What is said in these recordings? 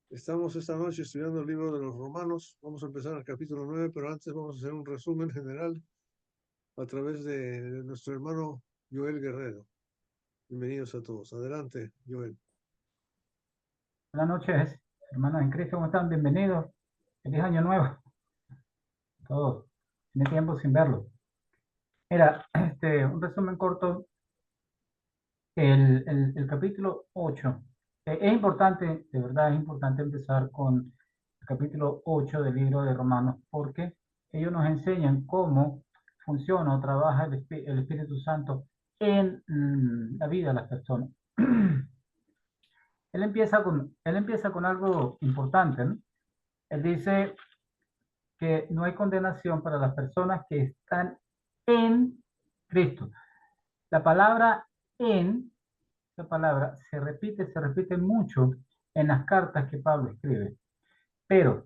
Estamos esta noche estudiando el libro de los Romanos. Vamos a empezar el capítulo 9, pero antes vamos a hacer un resumen general a través de nuestro hermano Joel Guerrero. Bienvenidos a todos. Adelante, Joel. Buenas noches, hermanos en Cristo, ¿cómo están? Bienvenidos. Feliz año nuevo. Todos. Tiene tiempo sin verlo. Mira, un resumen corto. El capítulo 8. Es importante, de verdad, es importante empezar con el capítulo 8 del libro de Romanos, porque ellos nos enseñan cómo funciona o trabaja el Espíritu Santo en la vida de las personas. Él empieza con algo importante, ¿no? Él dice que no hay condenación para las personas que están en Cristo. La palabra en, la palabra se repite mucho en las cartas que Pablo escribe, pero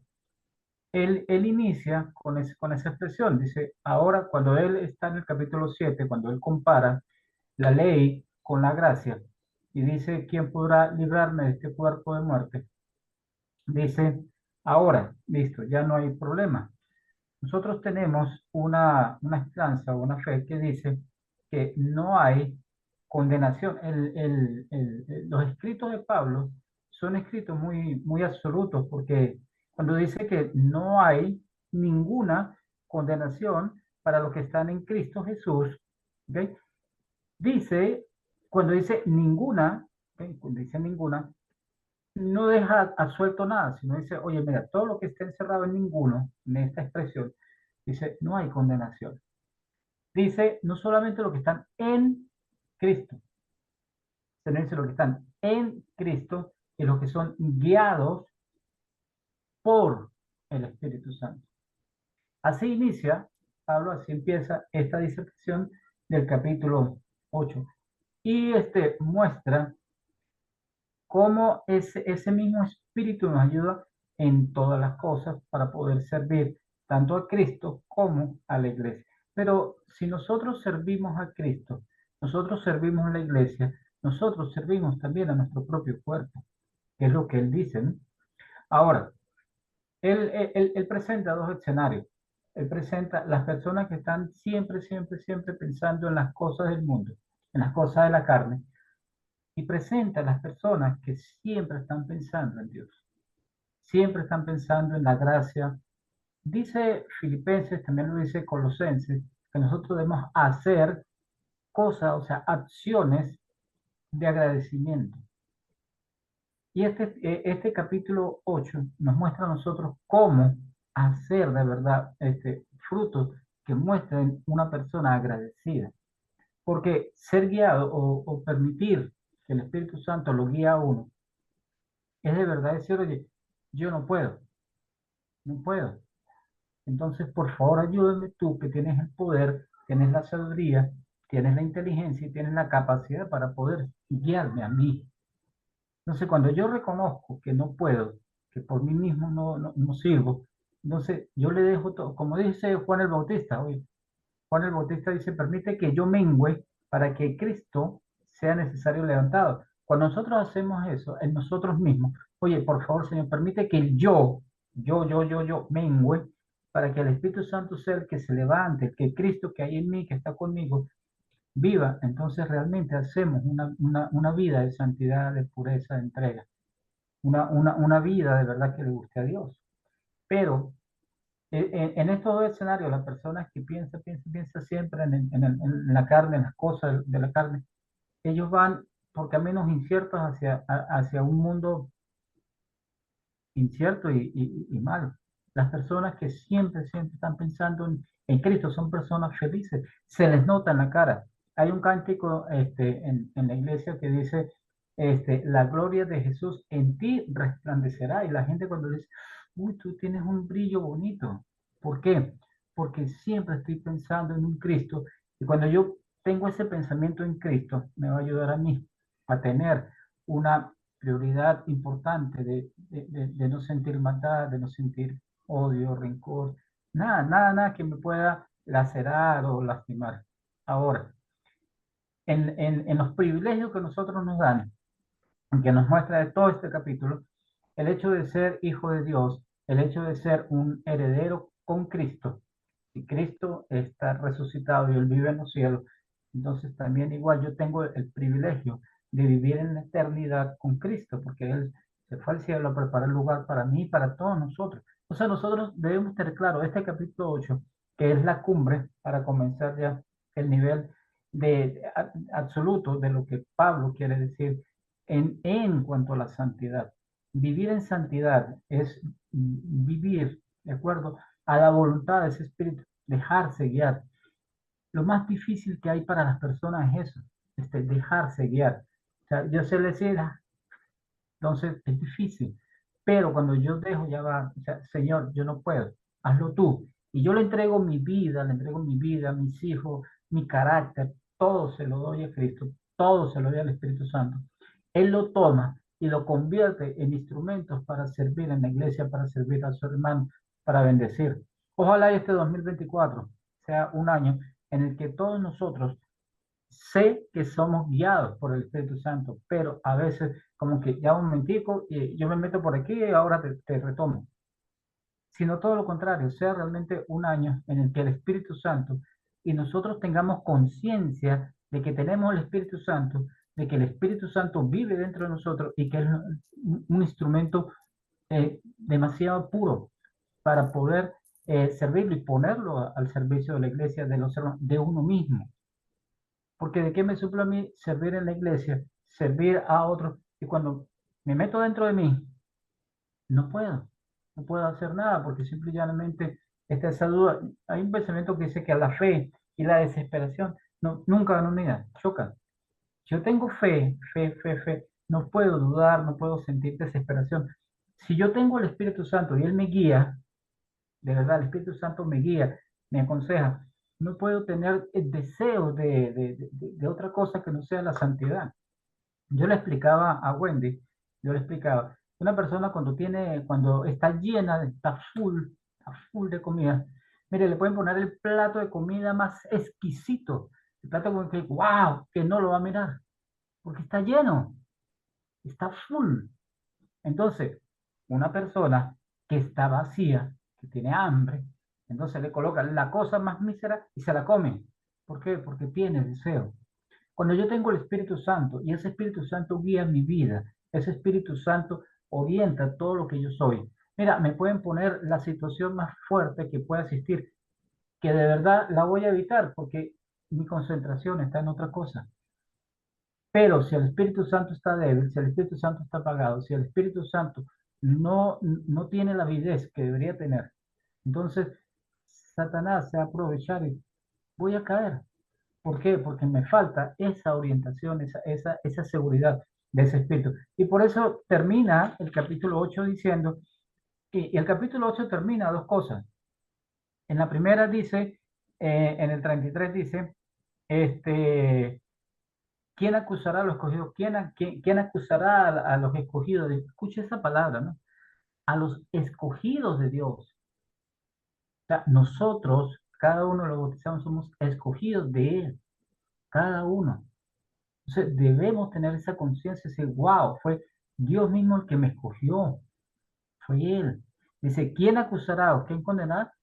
él inicia con esa expresión, dice, ahora cuando él está en el capítulo 7, cuando él compara la ley con la gracia, y dice, ¿quién podrá librarme de este cuerpo de muerte? Dice, ahora, listo, ya no hay problema. Nosotros tenemos una esperanza o una fe que dice que no hay condenación. Los escritos de Pablo son escritos muy absolutos porque cuando dice que no hay ninguna condenación para los que están en Cristo Jesús, ¿ok? Dice, cuando dice ninguna, ¿ok? Cuando dice ninguna, no deja absuelto nada, sino dice, oye, mira, todo lo que esté encerrado en ninguno, en esta expresión, dice, no hay condenación. Dice, no solamente los que están en Cristo, sino dice los que están en Cristo y los que son guiados por el Espíritu Santo. Así inicia Pablo, así empieza esta disertación del capítulo 8. Y muestra cómo ese mismo espíritu nos ayuda en todas las cosas para poder servir tanto a Cristo como a la iglesia. Pero si nosotros servimos a Cristo, nosotros servimos a la iglesia, nosotros servimos también a nuestro propio cuerpo, que es lo que él dice, ¿no? Ahora, él presenta dos escenarios. Él presenta las personas que están siempre pensando en las cosas del mundo, en las cosas de la carne, y presenta a las personas que siempre están pensando en Dios, siempre están pensando en la gracia. Dice Filipenses, también lo dice Colosenses, que nosotros debemos hacer cosas, o sea, acciones de agradecimiento. Y este capítulo 8 nos muestra a nosotros cómo hacer de verdad frutos que muestren una persona agradecida. Porque ser guiado o permitir que el Espíritu Santo lo guíe a uno es de verdad decir, oye, yo no puedo, no puedo. Entonces, por favor, ayúdame tú que tienes el poder, tienes la sabiduría, tienes la inteligencia y tienes la capacidad para poder guiarme a mí. Entonces, cuando yo reconozco que no puedo, que por mí mismo no sirvo, entonces yo le dejo todo, como dice Juan el Bautista, oye, Juan el Bautista dice, permite que yo mengüe para que Cristo sea necesario levantado. Cuando nosotros hacemos eso en nosotros mismos, oye, por favor, Señor, permite que el yo mengüe para que el Espíritu Santo sea el que se levante, que Cristo que hay en mí, que está conmigo, viva. Entonces realmente hacemos una vida de santidad, de pureza, de entrega, una vida de verdad que le guste a Dios. Pero en estos dos escenarios, las personas que piensan siempre en la carne, en las cosas de la carne, ellos van por caminos inciertos hacia un mundo incierto y malo. Las personas que siempre están pensando en Cristo son personas felices, se les nota en la cara. Hay un cántico en la iglesia que dice, la gloria de Jesús en ti resplandecerá. Y la gente cuando dice, uy, tú tienes un brillo bonito. ¿Por qué? Porque siempre estoy pensando en un Cristo. Y cuando yo tengo ese pensamiento en Cristo, me va a ayudar a mí a tener una prioridad importante de no sentir maldad, de no sentir odio, rencor, nada que me pueda lacerar o lastimar. Ahora, en los privilegios que nosotros nos dan, que nos muestra de todo este capítulo, el hecho de ser hijo de Dios, el hecho de ser un heredero con Cristo, si Cristo está resucitado y Él vive en los cielos, entonces también igual yo tengo el privilegio de vivir en la eternidad con Cristo, porque Él se fue al cielo a preparar el lugar para mí y para todos nosotros. O sea, nosotros debemos tener claro este capítulo 8, que es la cumbre para comenzar ya el nivel absoluto de lo que Pablo quiere decir en cuanto a la santidad. Vivir en santidad es vivir de acuerdo a la voluntad de ese espíritu, dejarse guiar. Lo más difícil que hay para las personas es eso, dejarse guiar. O sea, yo sé decir, entonces es difícil, pero cuando yo dejo, ya va, o sea, Señor, yo no puedo, hazlo tú. Y yo le entrego mi vida, mis hijos, mi carácter, todo se lo doy a Cristo, todo se lo doy al Espíritu Santo. Él lo toma y lo convierte en instrumentos para servir en la iglesia, para servir a su hermano, para bendecir. Ojalá este 2024 sea un año en el que todos nosotros sé que somos guiados por el Espíritu Santo, pero a veces como que ya un momentico y yo me meto por aquí y ahora te retomo. Sino todo lo contrario, sea realmente un año en el que el Espíritu Santo y nosotros tengamos conciencia de que tenemos el Espíritu Santo, de que el Espíritu Santo vive dentro de nosotros y que es un instrumento demasiado puro para poder servirlo y ponerlo al servicio de la iglesia, de uno mismo. Porque de qué me suple a mí servir en la iglesia, servir a otros, y cuando me meto dentro de mí, no puedo hacer nada, porque simple y llanamente está esa duda. Hay un pensamiento que dice que a la fe y la desesperación nunca van unidas, chocan. Yo tengo fe, no puedo dudar, no puedo sentir desesperación. Si yo tengo el Espíritu Santo y Él me guía, de verdad, el Espíritu Santo me guía, me aconseja. No puedo tener el deseo de otra cosa que no sea la santidad. Yo le explicaba a Wendy, yo le explicaba, una persona cuando está llena, está full de comida, mire, le pueden poner el plato de comida más exquisito, el plato con que, wow, que no lo va a mirar, porque está lleno, está full. Entonces, una persona que está vacía, que tiene hambre, entonces le colocan la cosa más mísera y se la come. ¿Por qué? Porque tiene deseo. Cuando yo tengo el Espíritu Santo y ese Espíritu Santo guía mi vida, ese Espíritu Santo orienta todo lo que yo soy. Mira, me pueden poner la situación más fuerte que pueda existir, que de verdad la voy a evitar porque mi concentración está en otra cosa. Pero si el Espíritu Santo está débil, si el Espíritu Santo está apagado, si el Espíritu Santo no tiene la avidez que debería tener, entonces Satanás se va a aprovechar y voy a caer. ¿Por qué? Porque me falta esa orientación, esa seguridad de ese espíritu. Y por eso termina el capítulo 8 diciendo, y el capítulo 8 termina dos cosas. En la primera dice, en el 33 dice, este, ¿quién acusará a los escogidos? ¿Quién acusará a los escogidos? Escuche esa palabra, ¿no? A los escogidos de Dios. O sea, nosotros, cada uno de los bautizados, somos escogidos de Él, cada uno. Entonces debemos tener esa conciencia, decir, wow, fue Dios mismo el que me escogió, fue Él. Dice, ¿quién acusará o quién condenará?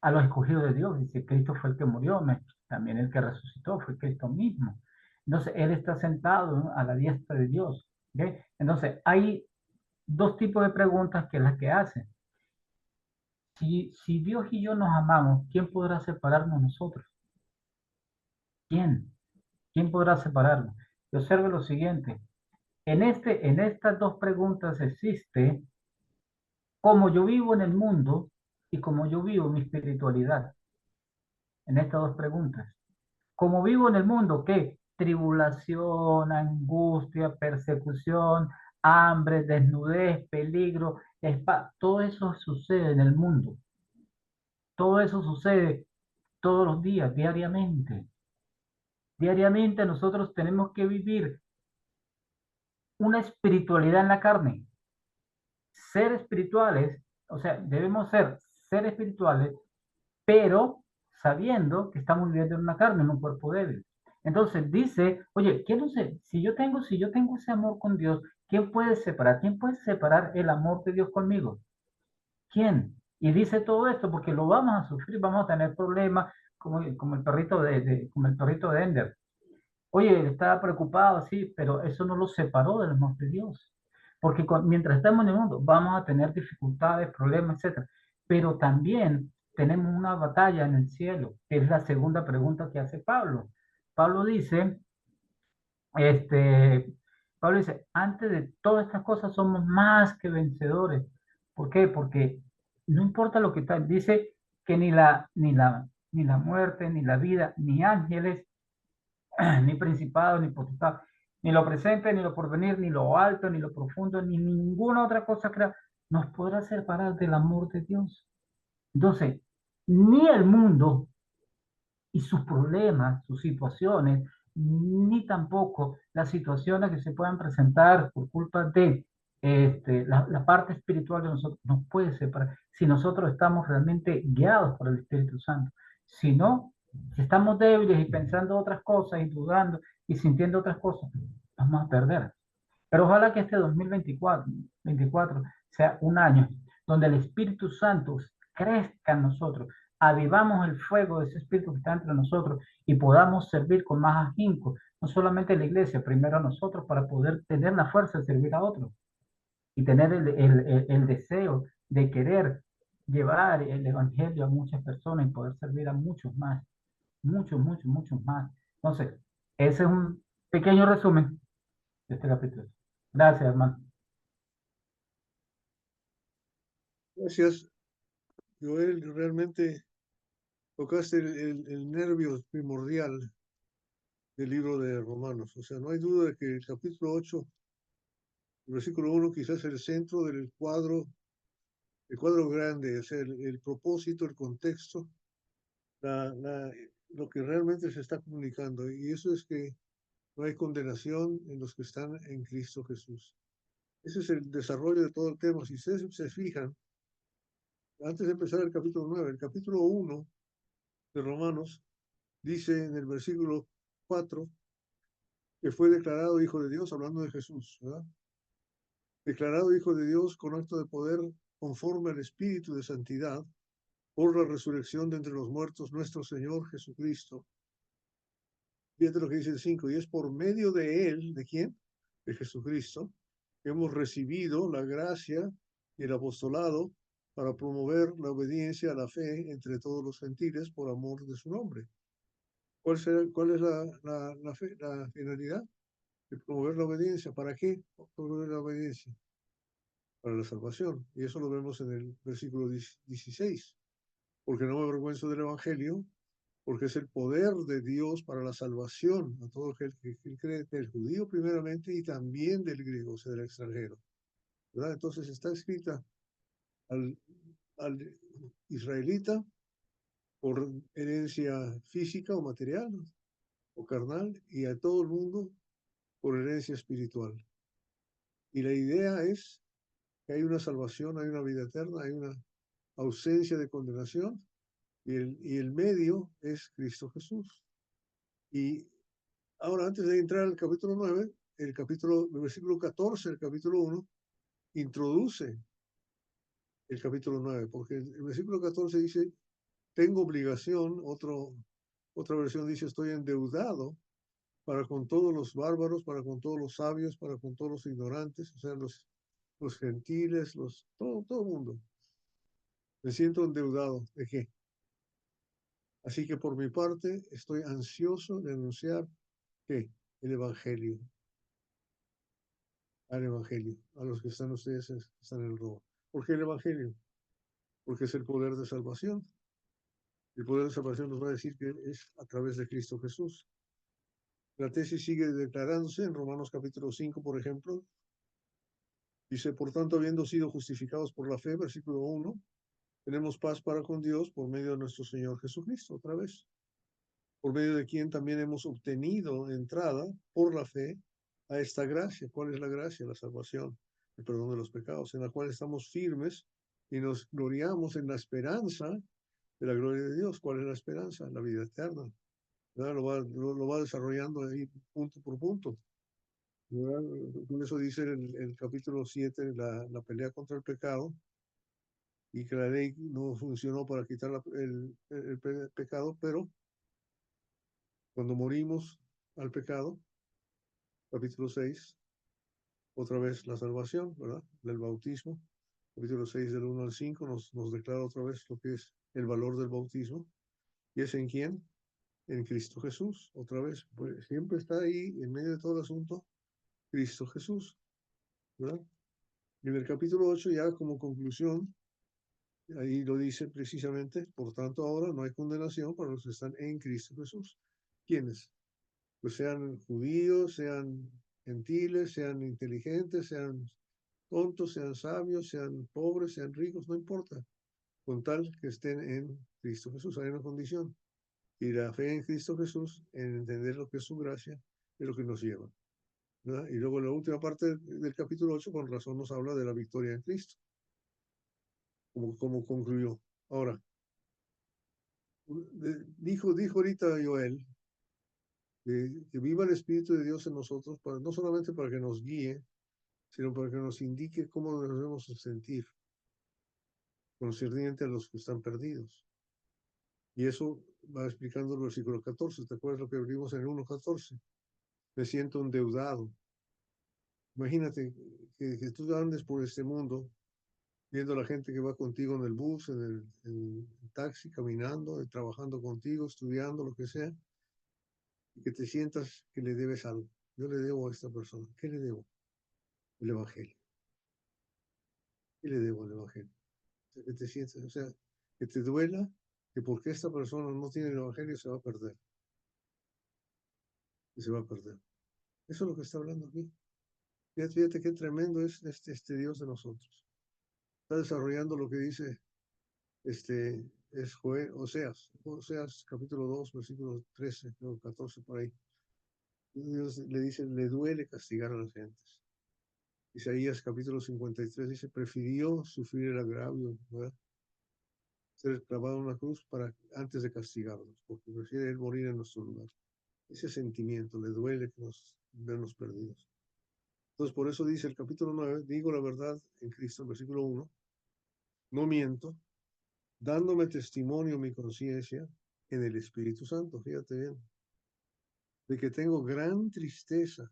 A los escogidos de Dios. Dice, Cristo fue el que murió, también el que resucitó, fue Cristo mismo. Entonces, Él está sentado, ¿no?, a la diestra de Dios. ¿Okay? Entonces, hay dos tipos de preguntas que es las que hacen. Si Dios y yo nos amamos, ¿quién podrá separarnos de nosotros? ¿Quién? ¿Quién podrá separarnos? Y observe lo siguiente. En estas dos preguntas existe cómo yo vivo en el mundo y cómo yo vivo mi espiritualidad. En estas dos preguntas. ¿Cómo vivo en el mundo? ¿Qué? Tribulación, angustia, persecución, hambre, desnudez, peligro, todo eso sucede en el mundo. Todo eso sucede todos los días, diariamente. Diariamente nosotros tenemos que vivir una espiritualidad en la carne. Ser espirituales, o sea, debemos ser espirituales, pero sabiendo que estamos viviendo en una carne, en un cuerpo débil. Entonces dice, oye, ¿qué no sé? Si yo tengo ese amor con Dios, ¿quién puede separar? ¿Quién puede separar el amor de Dios conmigo? ¿Quién? Y dice todo esto porque lo vamos a sufrir, vamos a tener problemas como el perrito como el perrito de Ender. Oye, estaba preocupado, sí, pero eso no lo separó del amor de Dios. Porque mientras estamos en el mundo, vamos a tener dificultades, problemas, etcétera. Pero también tenemos una batalla en el cielo, que es la segunda pregunta que hace Pablo. Pablo dice, este, Pablo dice, antes de todas estas cosas somos más que vencedores. ¿Por qué? Porque no importa lo que tal, dice que ni la muerte, ni la vida, ni ángeles, ni principado, ni potestad, ni lo presente, ni lo porvenir, ni lo alto, ni lo profundo, ni ninguna otra cosa que nos podrá separar del amor de Dios. Entonces, ni el mundo y sus problemas, sus situaciones, ni tampoco las situaciones que se puedan presentar por culpa de la parte espiritual de nosotros nos puede separar si nosotros estamos realmente guiados por el Espíritu Santo. Si no, si estamos débiles y pensando otras cosas y dudando y sintiendo otras cosas, vamos a perder. Pero ojalá que este 2024 sea un año donde el Espíritu Santo crezca en nosotros, avivamos el fuego de ese Espíritu que está entre nosotros y podamos servir con más ahínco, no solamente a la iglesia, primero a nosotros para poder tener la fuerza de servir a otros y tener el deseo de querer llevar el Evangelio a muchas personas y poder servir a muchos más, muchos más. Entonces, ese es un pequeño resumen de este capítulo. Gracias, hermano. Gracias, Joel. Realmente tocaste el nervio primordial del libro de Romanos. O sea, no hay duda de que el capítulo 8, el versículo 1, quizás es el centro del el cuadro grande, o sea, el propósito, el contexto, la, la, lo que realmente se está comunicando. Y eso es que no hay condenación en los que están en Cristo Jesús. Ese es el desarrollo de todo el tema. Si ustedes se fijan, antes de empezar el capítulo 9, el capítulo 1 de Romanos dice en el versículo 4 que fue declarado Hijo de Dios, hablando de Jesús, ¿verdad? Declarado Hijo de Dios con acto de poder conforme al Espíritu de Santidad por la resurrección de entre los muertos, nuestro Señor Jesucristo. Fíjate lo que dice el 5, y es por medio de Él, ¿de quién? De Jesucristo, que hemos recibido la gracia y el apostolado para promover la obediencia a la fe entre todos los gentiles por amor de su nombre. ¿Cuál es la finalidad? De promover la obediencia. ¿Para qué promover la obediencia? Para la salvación. Y eso lo vemos en el versículo 16. Porque no me avergüenzo del Evangelio, porque es el poder de Dios para la salvación a todo aquel que cree, del judío primeramente y también del griego, o sea, del extranjero. ¿Verdad? Entonces está escrita al israelita por herencia física o material o carnal y a todo el mundo por herencia espiritual. Y la idea es que hay una salvación, hay una vida eterna, hay una ausencia de condenación y el medio es Cristo Jesús. Y ahora, antes de entrar al capítulo 9, el versículo 14 del capítulo 1 introduce el capítulo 9, porque el versículo 14 dice, tengo obligación, otra versión dice, estoy endeudado para con todos los bárbaros, para con todos los sabios, para con todos los ignorantes, o sea, los gentiles, todo el mundo. Me siento endeudado. ¿De qué? Así que por mi parte estoy ansioso de anunciar que el Evangelio, al Evangelio, a los que están ustedes que están en el robo. ¿Por qué el Evangelio? Porque es el poder de salvación. El poder de salvación nos va a decir que es a través de Cristo Jesús. La tesis sigue declarándose en Romanos capítulo 5, por ejemplo. Dice, por tanto, habiendo sido justificados por la fe, versículo 1, tenemos paz para con Dios por medio de nuestro Señor Jesucristo, otra vez, por medio de quien también hemos obtenido entrada por la fe a esta gracia. ¿Cuál es la gracia? La salvación, el perdón de los pecados, en la cual estamos firmes y nos gloriamos en la esperanza de la gloria de Dios. ¿Cuál es la esperanza? La vida eterna. Lo va desarrollando ahí punto por punto. ¿verdad? Con eso dice el capítulo 7, la pelea contra el pecado, y que la ley no funcionó para quitar el pecado, pero cuando morimos al pecado, capítulo 6, otra vez la salvación, ¿verdad? Del bautismo. Capítulo 6 del 1 al 5 nos declara otra vez lo que es el valor del bautismo. ¿Y es en quién? En Cristo Jesús. Otra vez, pues siempre está ahí en medio de todo el asunto, Cristo Jesús, ¿verdad? Y en el capítulo 8 ya como conclusión, ahí lo dice precisamente, por tanto ahora no hay condenación para los que están en Cristo Jesús. ¿Quiénes? Pues sean judíos, sean gentiles, sean inteligentes, sean tontos, sean sabios, sean pobres, sean ricos, no importa, con tal que estén en Cristo Jesús. Hay una condición. Y la fe en Cristo Jesús, en entender lo que es su gracia, es lo que nos lleva, ¿verdad? Y luego la última parte del capítulo 8, con razón, nos habla de la victoria en Cristo, como concluyó. Ahora, dijo ahorita Joel, que viva el Espíritu de Dios en nosotros, no solamente para que nos guíe, sino para que nos indique cómo nos debemos sentir concerniente a los que están perdidos. Y eso va explicando el versículo 14. ¿Te acuerdas lo que vimos en el 1:14? Me siento endeudado. Imagínate que tú andes por este mundo viendo a la gente que va contigo en el bus, en el taxi, caminando, trabajando contigo, estudiando, lo que sea, y que te sientas que le debes algo. Yo le debo a esta persona. ¿Qué le debo? El Evangelio. ¿Qué le debo al Evangelio? O sea, que te sientas, o sea, que te duela que porque esta persona no tiene el Evangelio se va a perder. Y se va a perder. Eso es lo que está hablando aquí. Fíjate qué tremendo es este Dios de nosotros. Está desarrollando lo que dice es Oseas capítulo 2, versículo 13, creo, 14 por ahí. Dios le dice, le duele castigar a las gentes. Isaías capítulo 53 dice, prefirió sufrir el agravio, ¿verdad? Ser clavado en una cruz antes de castigarnos, porque prefiere él morir en nuestro lugar. Ese sentimiento le duele que vernos perdidos. Entonces, por eso dice el capítulo 9, digo la verdad en Cristo, versículo 1, no miento, dándome testimonio mi conciencia en el Espíritu Santo, fíjate bien, de que tengo gran tristeza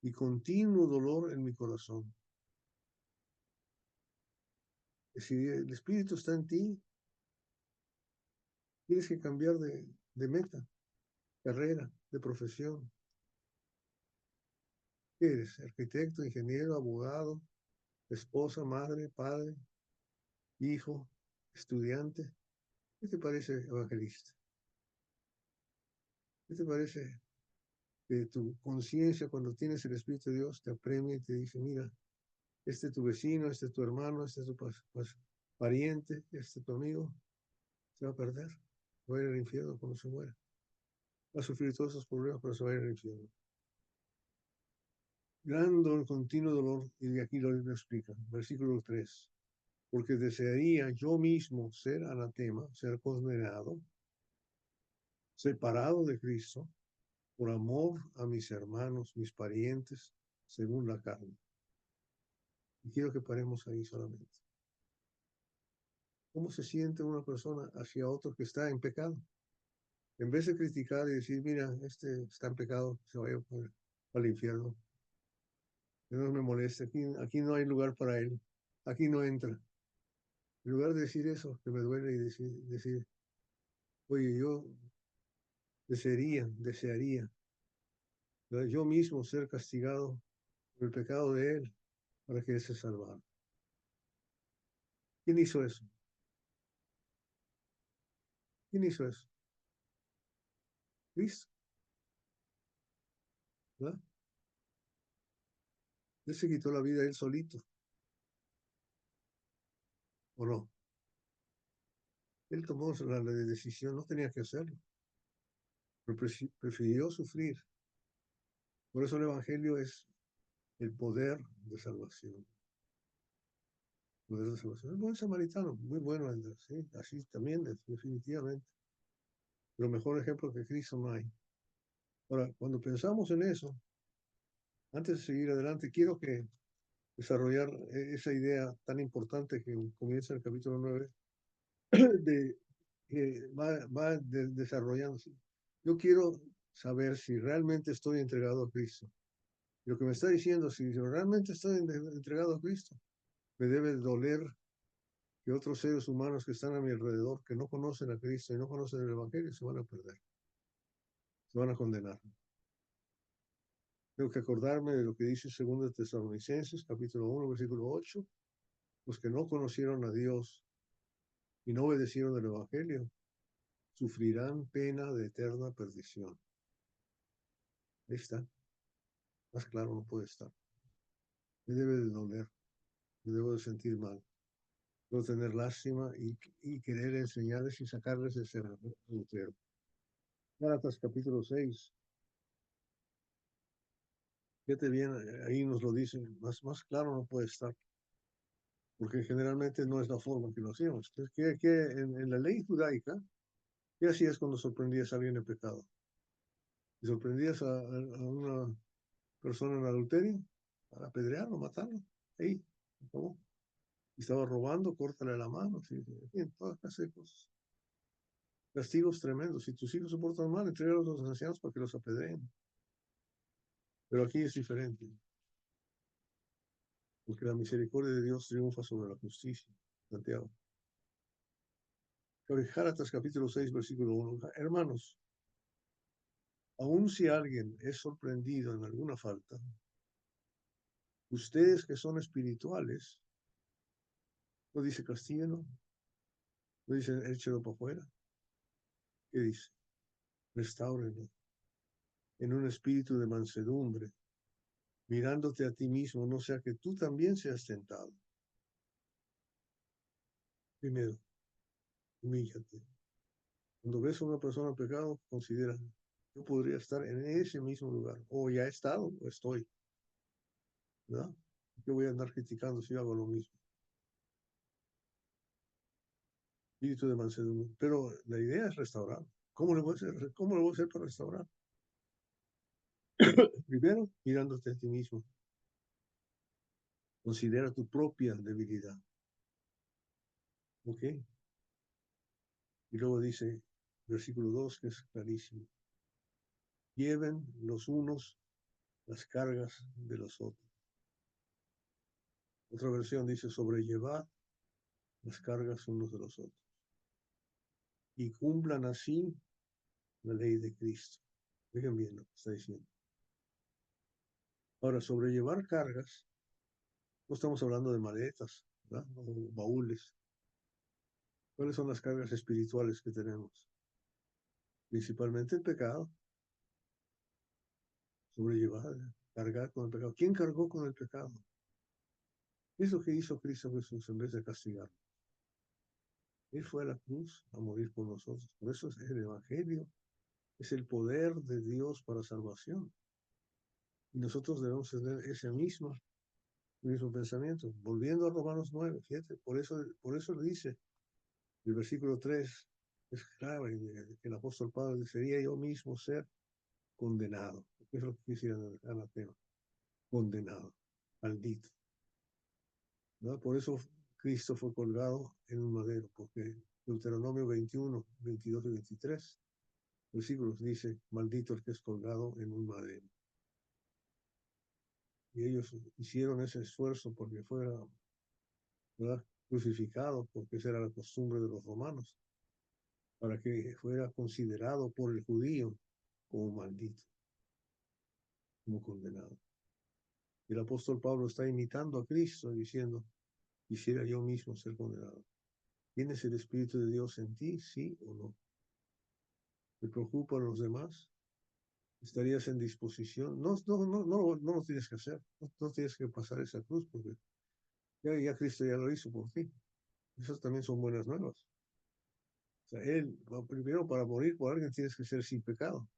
y continuo dolor en mi corazón. Si el Espíritu está en ti, tienes que cambiar de meta, carrera, de profesión. ¿Qué eres? Arquitecto, ingeniero, abogado, esposa, madre, padre, hijo, estudiante. ¿Qué te parece evangelista? ¿Qué te parece que tu conciencia, cuando tienes el Espíritu de Dios, te apremia y te dice, mira, este es tu vecino, este es tu hermano, este es tu pariente, este es tu amigo, se va a perder, va a ir al infierno cuando se muera. Va a sufrir todos esos problemas, pero se va a ir al infierno. Gran dolor, continuo dolor, y de aquí lo explica, versículo 3. Porque desearía yo mismo ser anatema, ser condenado, separado de Cristo, por amor a mis hermanos, mis parientes, según la carne. Y quiero que paremos ahí solamente. ¿Cómo se siente una persona hacia otro que está en pecado? En vez de criticar y decir, mira, este está en pecado, se vaya al infierno. Que no me moleste, aquí no hay lugar para él, aquí no entra. En lugar de decir eso, que me duele y decir oye, yo desearía, ¿verdad? Yo mismo ser castigado por el pecado de él para que él se salvara. ¿Quién hizo eso? ¿Quién hizo eso? Cristo, ¿verdad? Él se quitó la vida él solito, ¿o no? Él tomó la decisión, no tenía que hacerlo, pero prefirió sufrir. Por eso el Evangelio es el poder de salvación. Poder de salvación. El buen samaritano, muy bueno, ¿sí? Así también, definitivamente. Pero mejor ejemplo que Cristo no hay. Ahora, cuando pensamos en eso, Antes de seguir adelante, quiero que desarrollar esa idea tan importante que comienza el capítulo 9, de, que va desarrollándose. Yo quiero saber si realmente estoy entregado a Cristo. Lo que me está diciendo, si yo realmente estoy entregado a Cristo, me debe doler que otros seres humanos que están a mi alrededor, que no conocen a Cristo y no conocen el Evangelio, se van a perder, se van a condenar. Tengo que acordarme de lo que dice 2 Tesalonicenses, capítulo 1, versículo 8. Los que no conocieron a Dios y no obedecieron el Evangelio, sufrirán pena de eterna perdición. Ahí está. Más claro no puede estar. Me debe de doler, me debo de sentir mal. Debo tener lástima y querer enseñarles y sacarles ese adulterio. Gálatas capítulo 6. Fíjate bien, ahí nos lo dicen, más claro no puede estar, porque generalmente no es la forma que lo hacíamos. Que en la ley judaica, ¿qué hacías cuando sorprendías a alguien en pecado? Si sorprendías a una persona en adulterio, para apedrearlo, matarlo, ahí, ¿cómo? Si estaba robando, córtale la mano, ¿sí? En fin, todas clases de cosas. Castigos tremendos. Si tus hijos se portan mal, entrégalos a los ancianos para que los apedreen. Pero aquí es diferente, porque la misericordia de Dios triunfa sobre la justicia. Santiago. Gálatas capítulo 6, versículo 1. Hermanos, aun si alguien es sorprendido en alguna falta, ustedes que son espirituales, no dice castíguenlo, no dice échelo para afuera. ¿Qué dice? Restáurenlo en un espíritu de mansedumbre, mirándote a ti mismo, no sea que tú también seas tentado. Primero, humíllate. Cuando ves a una persona en pecado, considera, yo podría estar en ese mismo lugar, o ya he estado, o estoy, ¿verdad? Yo voy a andar criticando si yo hago lo mismo. Espíritu de mansedumbre. Pero la idea es restaurar. ¿Cómo le voy a hacer? ¿Cómo le voy a hacer para restaurar? Primero, mirándote a ti mismo. Considera tu propia debilidad. ¿Ok? Y luego dice, versículo 2, que es clarísimo. Lleven los unos las cargas de los otros. Otra versión dice, sobrellevar las cargas unos de los otros. Y cumplan así la ley de Cristo. Dejen bien lo que está diciendo. Ahora, sobrellevar cargas, no estamos hablando de maletas, ¿verdad? O baúles. ¿Cuáles son las cargas espirituales que tenemos? Principalmente el pecado. Sobrellevar, cargar con el pecado. ¿Quién cargó con el pecado? ¿Qué es lo que hizo Cristo Jesús en vez de castigar? Él fue a la cruz a morir por nosotros. Por eso es el Evangelio. Es el poder de Dios para salvación. Y nosotros debemos tener ese mismo pensamiento. Volviendo a Romanos 9, fíjate, por eso le dice el versículo 3, es clave, que el apóstol Pablo dice, sería yo mismo ser condenado. ¿Qué es lo que quisiera el anatema? Condenado, maldito. ¿No? Por eso Cristo fue colgado en un madero, porque Deuteronomio 21, 22 y 23 versículos dice, maldito el que es colgado en un madero. Y ellos hicieron ese esfuerzo porque fuera, ¿verdad?, crucificado, porque esa era la costumbre de los romanos, para que fuera considerado por el judío como maldito, como condenado. Y el apóstol Pablo está imitando a Cristo diciendo, quisiera yo mismo ser condenado. ¿Tienes el Espíritu de Dios en ti, sí o no? ¿Te preocupan los demás? ¿Estarías en disposición? No lo tienes que hacer, no tienes que pasar esa cruz, porque ya Cristo ya lo hizo por ti. Esas también son buenas nuevas. O sea, Él, primero para morir por alguien tienes que ser sin pecado,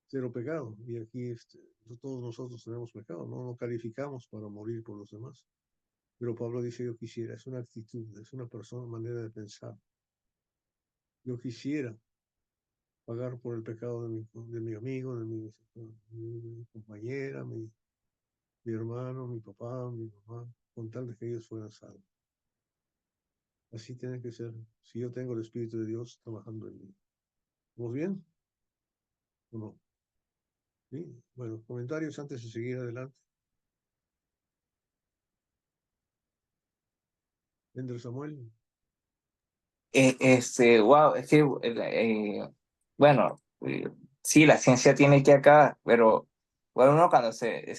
cero pecado. Y aquí todos nosotros tenemos pecado, no calificamos para morir por los demás. Pero Pablo dice, yo quisiera, es una actitud, es una persona, manera de pensar. Yo quisiera pagar por el pecado de mi amigo, mi compañera, mi hermano, mi papá, mi mamá, con tal de que ellos fueran salvos. Así tiene que ser, si yo tengo el Espíritu de Dios trabajando en mí. ¿Vamos bien? ¿O no? ¿Sí? Bueno, comentarios antes de seguir adelante. Ender Samuel. Wow, es que, bueno, sí, la ciencia tiene que acabar, pero bueno, uno cuando se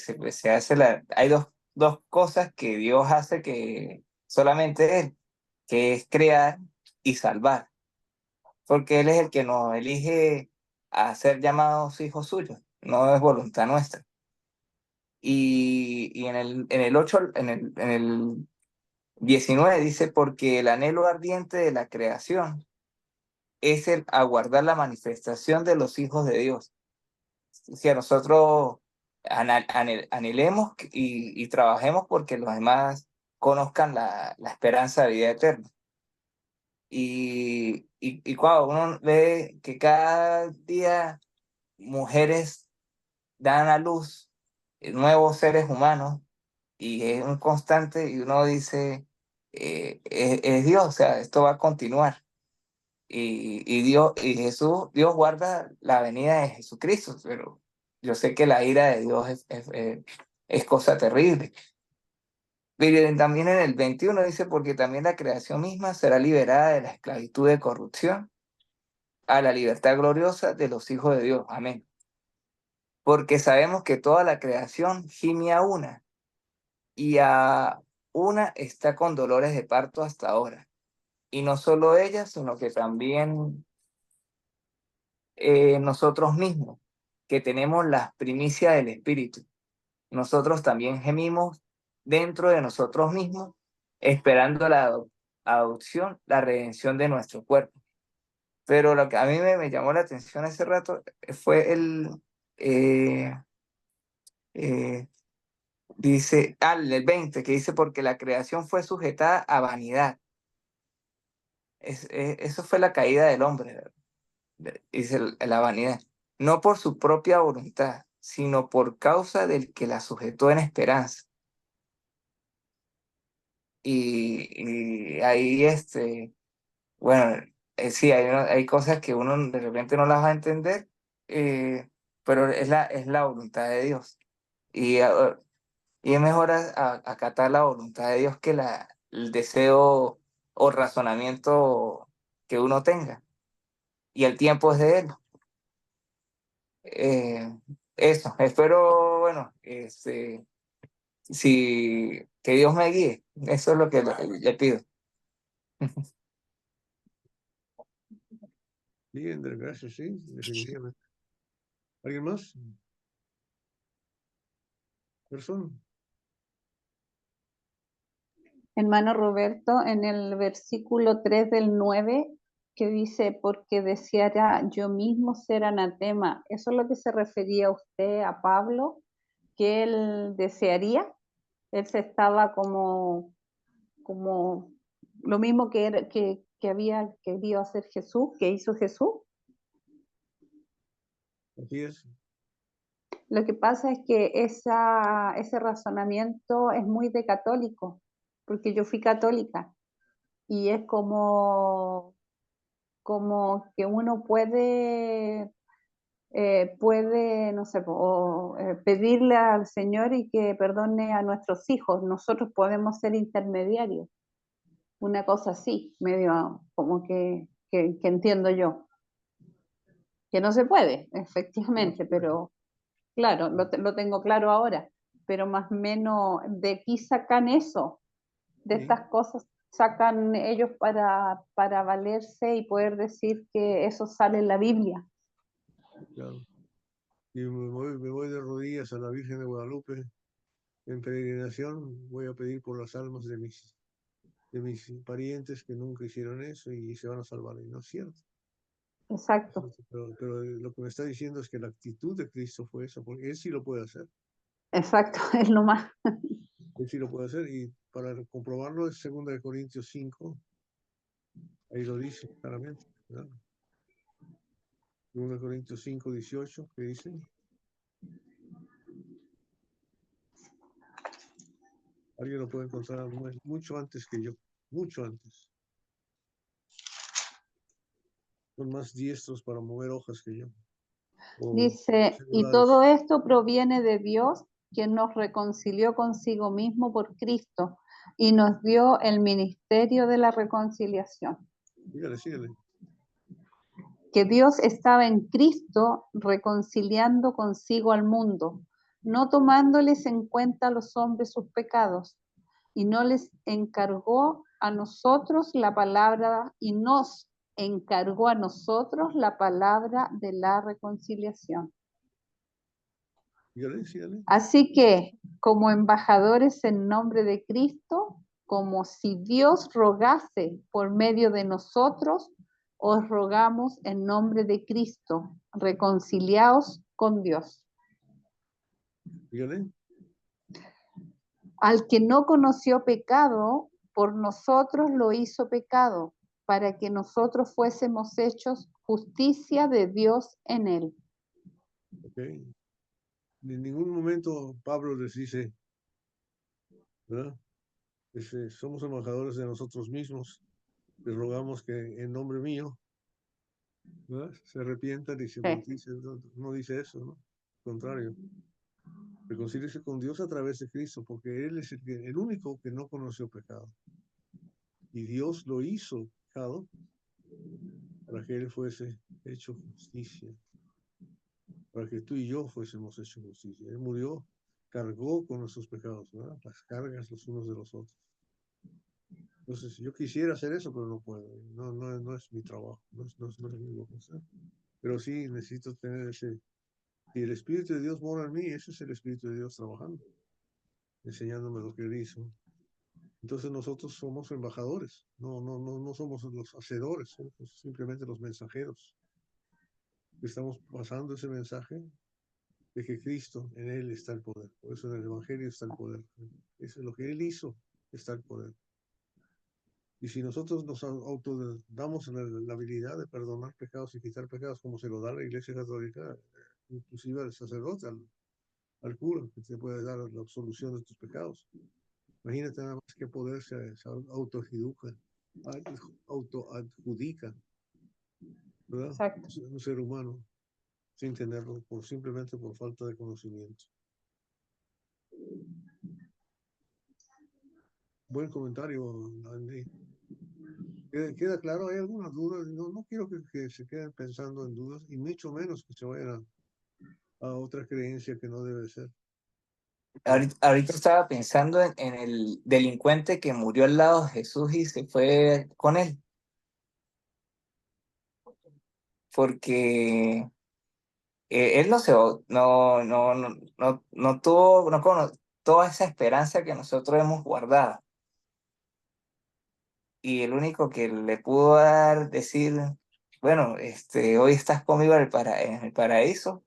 hace hay dos cosas que Dios hace que solamente Él, que es crear y salvar, porque Él es el que nos elige a ser llamados hijos suyos, no es voluntad nuestra. Y en el 8 en el 19 dice, porque el anhelo ardiente de la creación es el aguardar la manifestación de los hijos de Dios. Si a nosotros anhelemos y trabajemos porque los demás conozcan la esperanza de vida eterna. Y cuando uno ve que cada día mujeres dan a luz nuevos seres humanos y es un constante y uno dice, es Dios, o sea, esto va a continuar. Y Dios y Jesús, Dios guarda la venida de Jesucristo, pero yo sé que la ira de Dios es cosa terrible. Pero también en el 21 dice, porque también la creación misma será liberada de la esclavitud de corrupción a la libertad gloriosa de los hijos de Dios. Amén. Porque sabemos que toda la creación gime a una, y a una está con dolores de parto hasta ahora. Y no solo ella, sino que también nosotros mismos, que tenemos las primicias del Espíritu. Nosotros también gemimos dentro de nosotros mismos, esperando la adopción, la redención de nuestro cuerpo. Pero lo que a mí me llamó la atención hace rato fue eh, eh, dice, el 20, que dice, porque la creación fue sujetada a vanidad. Eso fue la caída del hombre, dice la vanidad, no por su propia voluntad, sino por causa del que la sujetó en esperanza. Y ahí, bueno, sí, hay cosas que uno de repente no las va a entender, pero es la voluntad de Dios. Y es mejor acatar la voluntad de Dios que el deseo o razonamiento que uno tenga. Y el tiempo es de Él. Eh, Eso, espero, bueno, que Dios me guíe. Eso es lo que le pido. Sí, Ender, gracias, sí, definitivamente. ¿Alguien más? ¿Persona? Hermano Roberto, en el versículo 3 del 9, que dice, porque deseara yo mismo ser anatema, ¿eso es lo que se refería usted a Pablo, que él desearía? Él se estaba como lo mismo que había querido hacer Jesús, que hizo Jesús. Así es. Lo que pasa es que ese razonamiento es muy de católico, porque yo fui católica y es como que uno puede, no sé, pedirle al Señor y que perdone a nuestros hijos. Nosotros podemos ser intermediarios. Una cosa así, medio como que entiendo yo. Que no se puede, efectivamente, pero claro, lo tengo claro ahora. Pero más o menos, ¿de aquí sacan eso? De Sí, estas cosas sacan ellos para valerse y poder decir que eso sale en la Biblia. claro. Y me voy de rodillas a la Virgen de Guadalupe en peregrinación. Voy a pedir por las almas de mis parientes que nunca hicieron eso y se van a salvar. Y no es cierto. Exacto, Pero lo que me está diciendo es que la actitud de Cristo fue esa, porque Él sí lo puede hacer. exacto, es lo más. Él sí lo puede hacer. Y para comprobarlo es 2 Corintios 5. Ahí lo dice claramente, ¿verdad? 2 Corintios 5, 18, ¿qué dice? Alguien lo puede encontrar mucho antes que yo, mucho antes. Son más diestros para mover hojas que yo. Dice, y todo esto proviene de Dios, quien nos reconcilió consigo mismo por Cristo y nos dio el ministerio de la reconciliación. Sígale, sígale. Que Dios estaba en Cristo reconciliando consigo al mundo, no tomándoles en cuenta a los hombres sus pecados, y no les encargó a nosotros la palabra, y nos encargó a nosotros la palabra de la reconciliación. Sígale, sígale. Así que, como embajadores en nombre de Cristo, como si Dios rogase por medio de nosotros, os rogamos en nombre de Cristo, reconciliaos con Dios. Sígale. Al que no conoció pecado, por nosotros lo hizo pecado, para que nosotros fuésemos hechos justicia de Dios en él. Okay. En ningún momento Pablo les dice, ¿verdad? Somos embajadores de nosotros mismos. Les rogamos que en nombre mío, ¿verdad?, se arrepientan y se bauticen. No dice eso, ¿no? Al contrario. Reconcíliese con Dios a través de Cristo, porque Él es el único que no conoció pecado. Y Dios lo hizo pecado para que Él fuese hecho justicia, para que tú y yo fuésemos hechos justicia. Él murió, cargó con nuestros pecados, ¿verdad? Las cargas los unos de los otros. Entonces, yo quisiera hacer eso, pero no puedo. No es mi trabajo, no es mi vocación. Pero sí necesito tener ese. Si el Espíritu de Dios mora en mí, ese es el Espíritu de Dios trabajando, enseñándome lo que Él hizo. Entonces nosotros somos embajadores, no somos los hacedores, somos simplemente los mensajeros. Estamos pasando ese mensaje de que Cristo, en Él está el poder. Por eso en el Evangelio está el poder. Eso es lo que Él hizo, está el poder. Y si nosotros nos damos la habilidad de perdonar pecados y quitar pecados, como se lo da la Iglesia Católica, inclusive al sacerdote, al cura, que te puede dar la absolución de tus pecados. Imagínate nada más qué poder se autoadjudica, ¿verdad? Exacto. Un ser humano sin tenerlo, simplemente por falta de conocimiento. Buen comentario, Andy. ¿Queda claro? ¿Hay alguna duda? No quiero que se queden pensando en dudas, y mucho menos que se vayan a otra creencia que no debe ser. Ahorita estaba pensando en el delincuente que murió al lado de Jesús y se fue con él. Porque él no tuvo toda esa esperanza que nosotros hemos guardado. Y el único que le pudo decir, bueno, hoy estás conmigo en el paraíso,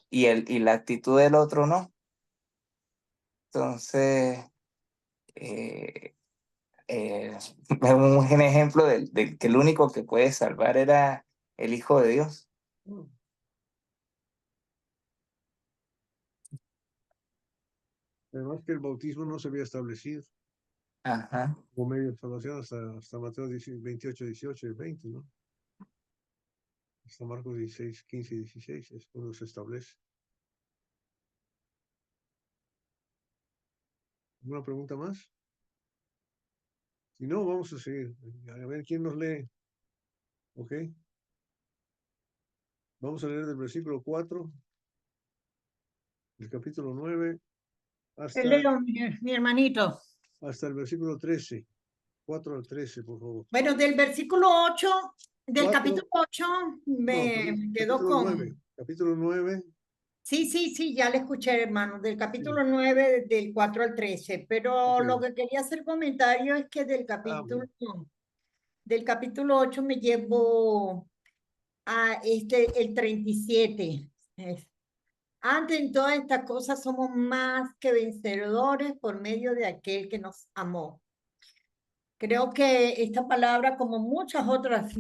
y la actitud del otro no. Entonces, es un ejemplo de que el único que puede salvar era el Hijo de Dios. Además que el bautismo no se había establecido. Ajá. Como medio de salvación hasta Mateo 28, 18 y 20, ¿no? Hasta Marcos 16, 15 y 16 es cuando se establece. ¿Alguna pregunta más? Si no, vamos a seguir. A ver quién nos lee. ¿Ok? Vamos a leer del versículo 4, del capítulo 9, Te leo, mi hermanito. hasta el versículo 13. 4 al 13, por favor. Bueno, del versículo 8, del 4, capítulo 8, me quedo capítulo con... 9, capítulo 9. Sí, ya le escuché, hermano, del capítulo 9, del 4 al 13, pero Ok. lo que quería hacer comentario es que del capítulo 8 me llevo a el 37. Antes en todas estas cosas somos más que vencedores por medio de aquel que nos amó. Creo que esta palabra, como muchas otras,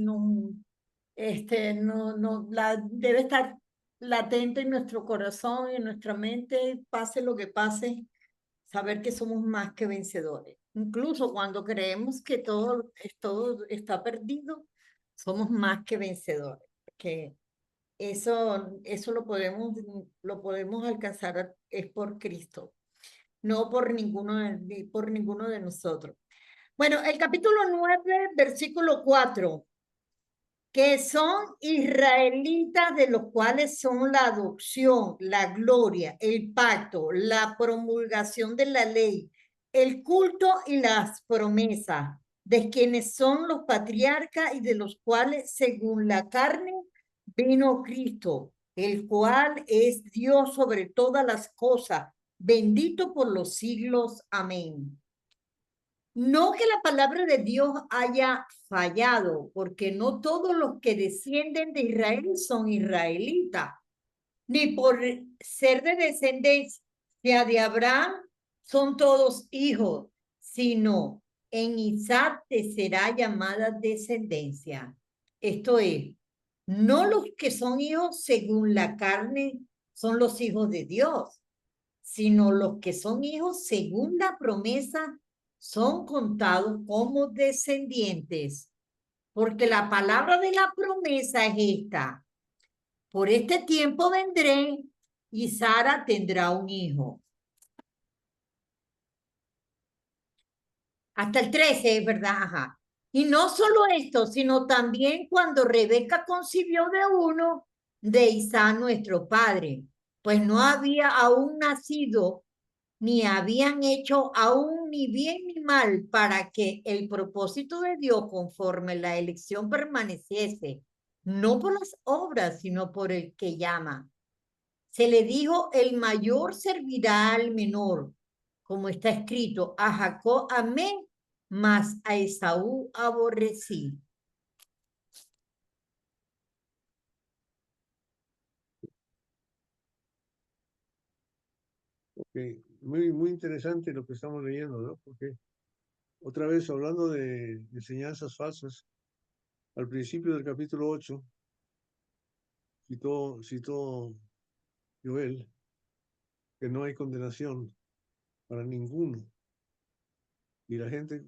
debe estar latente en nuestro corazón y en nuestra mente, pase lo que pase, saber que somos más que vencedores. Incluso cuando creemos que todo está perdido, somos más que vencedores. Que eso lo podemos alcanzar es por Cristo, no por ninguno de nosotros. Bueno, el capítulo 9, versículo 4, que son israelitas, de los cuales son la adopción, la gloria, el pacto, la promulgación de la ley, el culto y las promesas, de quienes son los patriarcas y de los cuales, según la carne, vino Cristo, el cual es Dios sobre todas las cosas, bendito por los siglos. Amén. No que la palabra de Dios haya fallado, porque no todos los que descienden de Israel son israelitas, ni por ser de descendencia de Abraham son todos hijos, sino en Isaac te será llamada descendencia. Esto es, no los que son hijos según la carne son los hijos de Dios, sino los que son hijos según la promesa son contados como descendientes, porque la palabra de la promesa es esta: por este tiempo vendré y Sara tendrá un hijo. Hasta el 13, es verdad, ajá. Y no solo esto, sino también cuando Rebeca concibió de uno de Isaac nuestro padre, pues no había aún nacido, ni habían hecho aún ni bien ni mal, para que el propósito de Dios conforme la elección permaneciese, no por las obras, sino por el que llama. Se le dijo, el mayor servirá al menor, como está escrito, a Jacob amé, mas a Esaú aborrecí. Okay. Muy interesante lo que estamos leyendo, ¿no? Porque otra vez hablando de enseñanzas falsas, al principio del capítulo 8, citó Joel que no hay condenación para ninguno. Y la gente,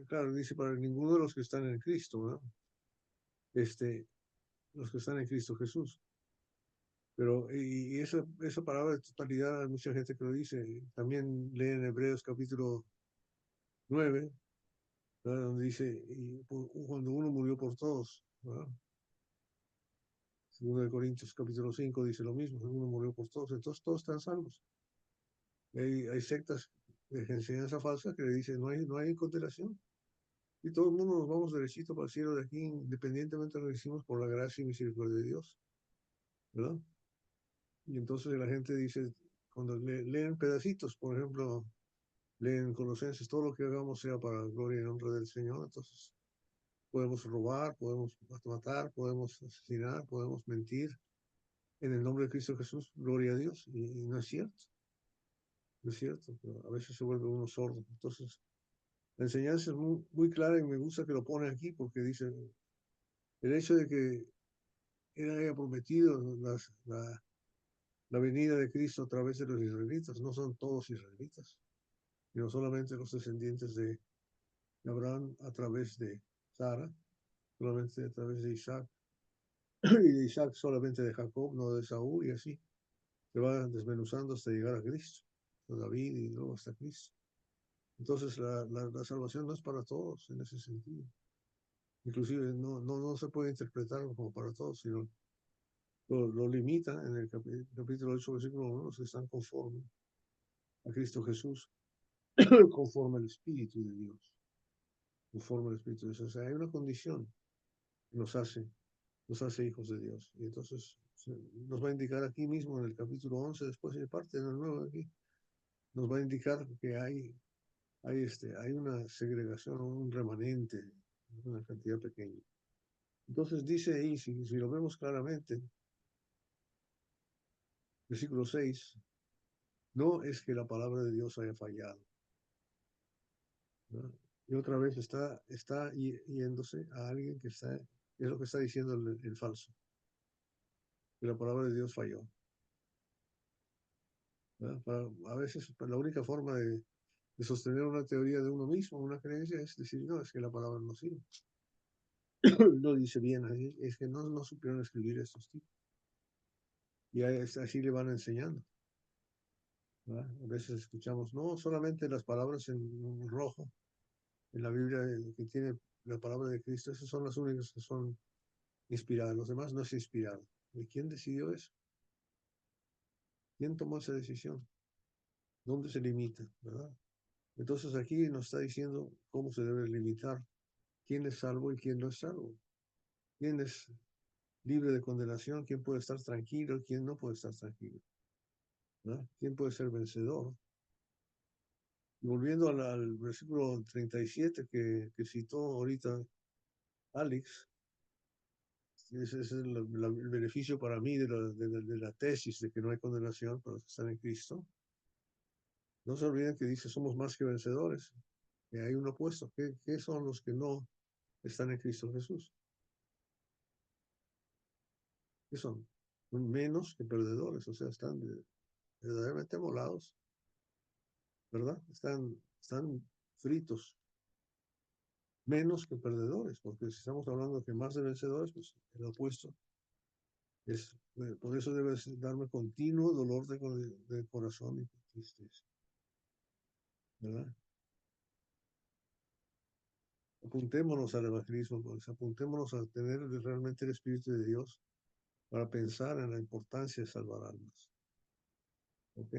claro, dice para ninguno de los que están en Cristo, ¿no? Los que están en Cristo Jesús. Pero, y esa palabra de totalidad, hay mucha gente que lo dice. También lee en Hebreos capítulo 9, ¿verdad? Donde dice, cuando uno murió por todos, ¿verdad? Segundo de Corintios capítulo 5 dice lo mismo, uno murió por todos, entonces todos están salvos. Hay sectas de enseñanza falsa que le dicen no hay condenación. Y todo el mundo nos vamos derechito para el cielo de aquí, independientemente de lo que hicimos por la gracia y misericordia de Dios, ¿verdad? Y entonces la gente dice, cuando leen pedacitos, por ejemplo, leen Colosenses, todo lo que hagamos sea para la gloria y honra del Señor, entonces podemos robar, podemos matar, podemos asesinar, podemos mentir, en el nombre de Cristo Jesús, gloria a Dios, y no es cierto, no es cierto, pero a veces se vuelve uno sordo. Entonces, la enseñanza es muy clara y me gusta que lo pone aquí porque dice, el hecho de que él haya prometido la venida de Cristo a través de los israelitas, no son todos israelitas, sino solamente los descendientes de Abraham a través de Sara, solamente a través de Isaac, y de Isaac solamente de Jacob, no de Saúl, y así se va desmenuzando hasta llegar a Cristo, a David y luego hasta Cristo. Entonces la salvación no es para todos en ese sentido. Inclusive no se puede interpretar como para todos, sino lo limita en el capítulo 8, versículo 1, los que están conformes a Cristo Jesús, conforme al Espíritu de Dios. Conforme al Espíritu de Dios. O sea, hay una condición que nos hace hijos de Dios. Y entonces nos va a indicar aquí mismo en el capítulo 11, después de parte del 9 aquí, nos va a indicar que hay una segregación, un remanente, una cantidad pequeña. Entonces dice ahí, si lo vemos claramente, versículo 6, no es que la palabra de Dios haya fallado, ¿no? Y otra vez está yéndose a alguien que está Es lo que está diciendo el falso. Que la palabra de Dios falló. A veces la única forma de sostener una teoría de uno mismo, una creencia, es decir, no, es que la palabra no sirve. Lo dice bien, es que no supieron escribir estos tipos. Y así le van enseñando. ¿Verdad? A veces escuchamos, no, solamente las palabras en rojo, en la Biblia que tiene la palabra de Cristo, esas son las únicas que son inspiradas, los demás no es inspirado. ¿Y quién decidió eso? ¿Quién tomó esa decisión? ¿Dónde se limita? ¿Verdad? Entonces aquí nos está diciendo cómo se debe limitar quién es salvo y quién no es salvo. ¿Quién es libre de condenación? ¿Quién puede estar tranquilo? ¿Quién no puede estar tranquilo? ¿Verdad? ¿Quién puede ser vencedor? Y volviendo al versículo 37 que citó ahorita Alex, ese es el beneficio para mí de la tesis de que no hay condenación para los que están en Cristo. No se olviden que dice somos más que vencedores, que hay un opuesto. ¿Qué son los que no están en Cristo Jesús? ¿Qué son? Son menos que perdedores, o sea, están verdaderamente molados, ¿verdad? Están fritos, menos que perdedores, porque si estamos hablando que más de vencedores, pues el opuesto es, por eso debe darme continuo dolor de corazón y tristeza, ¿verdad? Apuntémonos al evangelismo, pues, apuntémonos a tener realmente el Espíritu de Dios para pensar en la importancia de salvar almas. ¿Ok?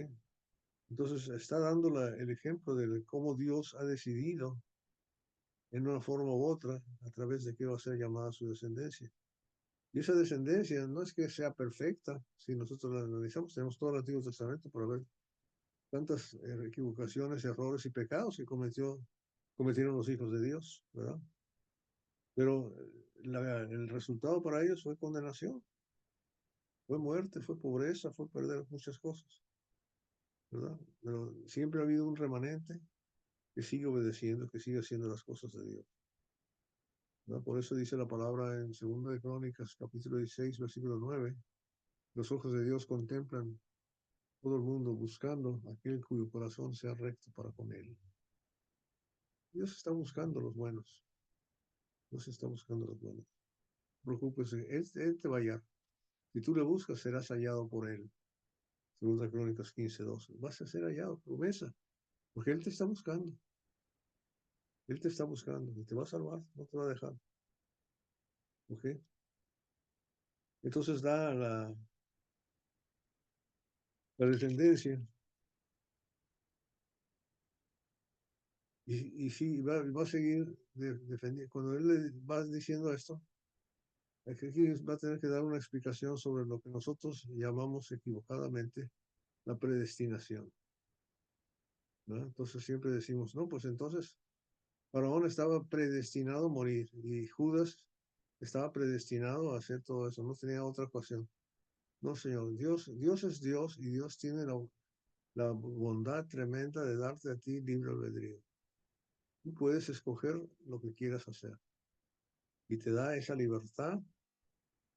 Entonces está dando el ejemplo de cómo Dios ha decidido en una forma u otra a través de qué va a ser llamada su descendencia. Y esa descendencia no es que sea perfecta, si nosotros la analizamos, tenemos todo el Antiguo Testamento para ver tantas equivocaciones, errores y pecados que cometieron los hijos de Dios, ¿verdad? Pero el resultado para ellos fue condenación, fue muerte, fue pobreza, fue perder muchas cosas, ¿verdad? Pero siempre ha habido un remanente que sigue obedeciendo, que sigue haciendo las cosas de Dios, ¿verdad? Por eso dice la palabra en 2 de Crónicas, capítulo 16, versículo 9, los ojos de Dios contemplan todo el mundo buscando aquel cuyo corazón sea recto para con él. Dios está buscando los buenos. Dios está buscando los buenos. No te preocupes, él te va a hallar. Si tú le buscas, serás hallado por él. 2 Crónicas 15:12. Vas a ser hallado, promesa, porque él te está buscando. Él te está buscando y te va a salvar, no te va a dejar. ¿Ok? Entonces da la descendencia. Y sí, va a seguir defendiendo. Cuando él le va diciendo esto, aquí va a tener que dar una explicación sobre lo que nosotros llamamos equivocadamente la predestinación, ¿no? Entonces siempre decimos, no, pues entonces Faraón estaba predestinado a morir y Judas estaba predestinado a hacer todo eso, no tenía otra ocasión. No, Señor, Dios es Dios y Dios tiene la bondad tremenda de darte a ti libre albedrío. Tú puedes escoger lo que quieras hacer y te da esa libertad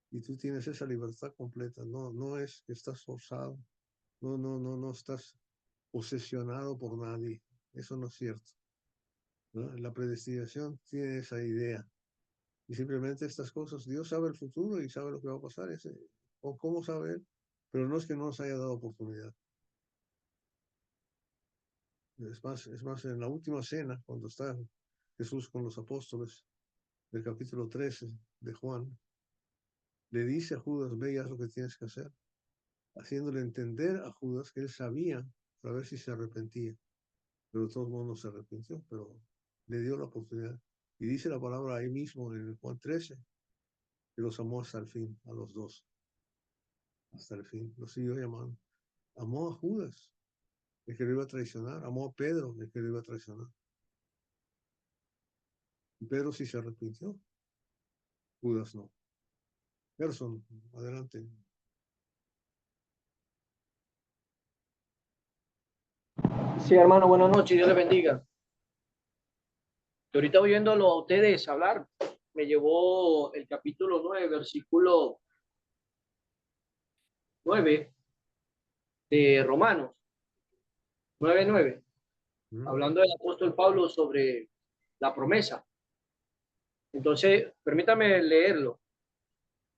y tú tienes esa libertad completa. No es que estás forzado, no estás posesionado por nadie. Eso no es cierto, ¿no? La predestinación tiene esa idea. Y simplemente estas cosas, Dios sabe el futuro y sabe lo que va a pasar. O cómo sabe Él, pero no es que no nos haya dado oportunidad. Es más, en la última cena, cuando está Jesús con los apóstoles, del capítulo 13 de Juan, le dice a Judas, ve y haz lo que tienes que hacer, haciéndole entender a Judas que él sabía para ver si se arrepentía. Pero de todos modos no se arrepintió, pero le dio la oportunidad. Y dice la palabra ahí mismo en el Juan 13, que los amó hasta el fin, a los dos. Hasta el fin, los siguió llamando. Amó a Judas, el que lo iba a traicionar. Amó a Pedro, el que lo iba a traicionar. Y Pedro sí se arrepintió. Judas no. Gerson, adelante. Sí, hermano, buenas noches, Dios les bendiga. Yo ahorita oyéndolo a ustedes hablar, me llevó el capítulo 9, versículo 9 de Romanos 9:9, hablando del apóstol Pablo sobre la promesa. Entonces, permítame leerlo.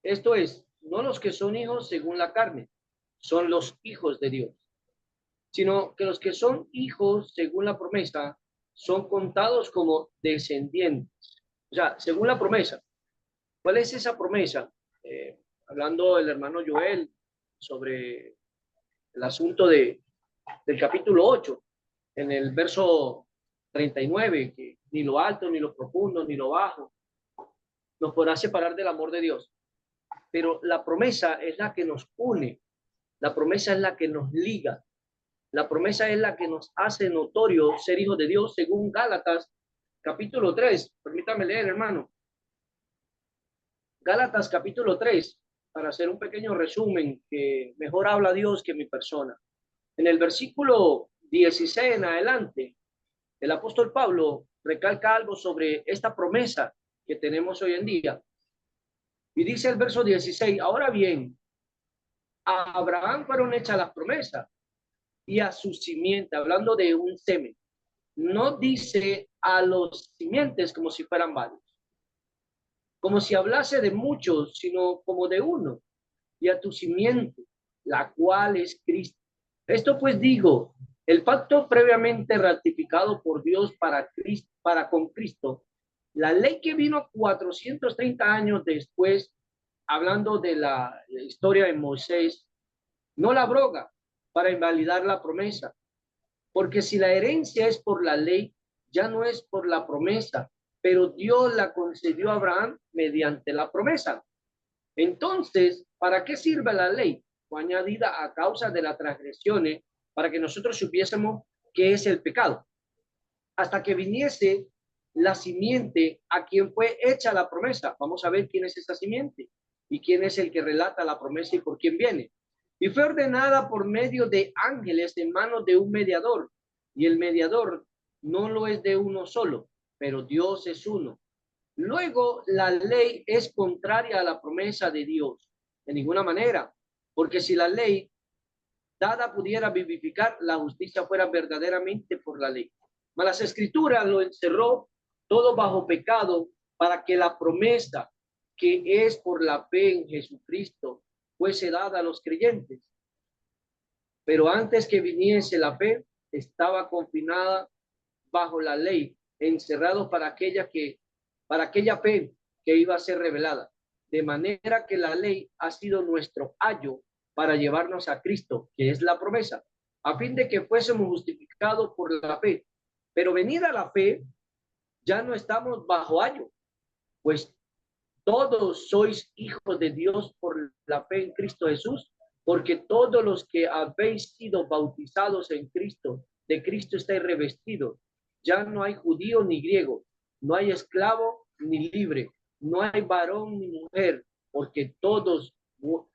Esto es, no los que son hijos según la carne, son los hijos de Dios, sino que los que son hijos según la promesa son contados como descendientes. O sea, según la promesa. ¿Cuál es esa promesa? Hablando el hermano Joel sobre el asunto del capítulo 8, en el verso 39, que ni lo alto, ni lo profundo, ni lo bajo nos podrá separar del amor de Dios. Pero la promesa es la que nos une, la promesa es la que nos liga, la promesa es la que nos hace notorio ser hijos de Dios, según Gálatas capítulo 3. Permítame leer, hermano. Gálatas capítulo 3, para hacer un pequeño resumen, que mejor habla Dios que mi persona. En el versículo 16 en adelante, el apóstol Pablo recalca algo sobre esta promesa que tenemos hoy en día. Y dice el verso 16, ahora bien, a Abraham fueron hechas las promesas y a su simiente, hablando de un semen. No dice a los simientes como si fueran varios, como si hablase de muchos, sino como de uno, y a tu simiente, la cual es Cristo. Esto pues digo, el pacto previamente ratificado por Dios para con Cristo, la ley que vino 430 años después, hablando de la historia de Moisés, no la abroga para invalidar la promesa, porque si la herencia es por la ley, ya no es por la promesa, pero Dios la concedió a Abraham mediante la promesa. Entonces, ¿para qué sirve la ley? Fue añadida a causa de las transgresiones para que nosotros supiésemos qué es el pecado, hasta que viniese la simiente a quien fue hecha la promesa. Vamos a ver quién es esa simiente y quién es el que relata la promesa y por quién viene. Y fue ordenada por medio de ángeles en manos de un mediador, y el mediador no lo es de uno solo, pero Dios es uno. Luego, la ley es contraria a la promesa de Dios, de ninguna manera, porque si la ley dada pudiera vivificar, la justicia fuera verdaderamente por la ley. Mas las escrituras lo encerró todo bajo pecado, para que la promesa que es por la fe en Jesucristo fuese dada a los creyentes. Pero antes que viniese la fe, estaba confinada bajo la ley, encerrado para aquella fe que iba a ser revelada. De manera que la ley ha sido nuestro ayo para llevarnos a Cristo, que es la promesa, a fin de que fuésemos justificados por la fe. Pero venida la fe, ya no estamos bajo ayo, pues todos sois hijos de Dios por la fe en Cristo Jesús, porque todos los que habéis sido bautizados en Cristo, de Cristo estáis revestidos. Ya no hay judío ni griego, no hay esclavo ni libre, no hay varón ni mujer, porque todos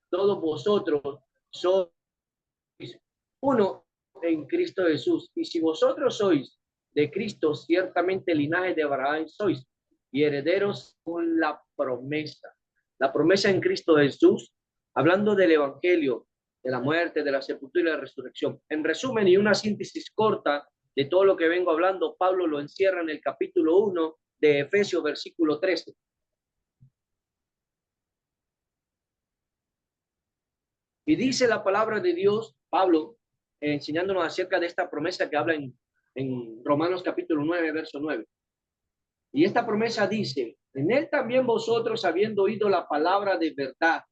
vosotros sois uno en Cristo Jesús. Y si vosotros sois de Cristo, ciertamente linaje de Abraham sois, y herederos con la promesa. La promesa en Cristo Jesús, hablando del evangelio, de la muerte, de la sepultura y la resurrección. En resumen, y una síntesis corta de todo lo que vengo hablando, Pablo lo encierra en el capítulo 1 de Efesios, versículo 13. Y dice la palabra de Dios, Pablo, enseñándonos acerca de esta promesa que habla en Romanos capítulo 9, verso 9. Y esta promesa dice, en él también vosotros, habiendo oído la palabra de verdad,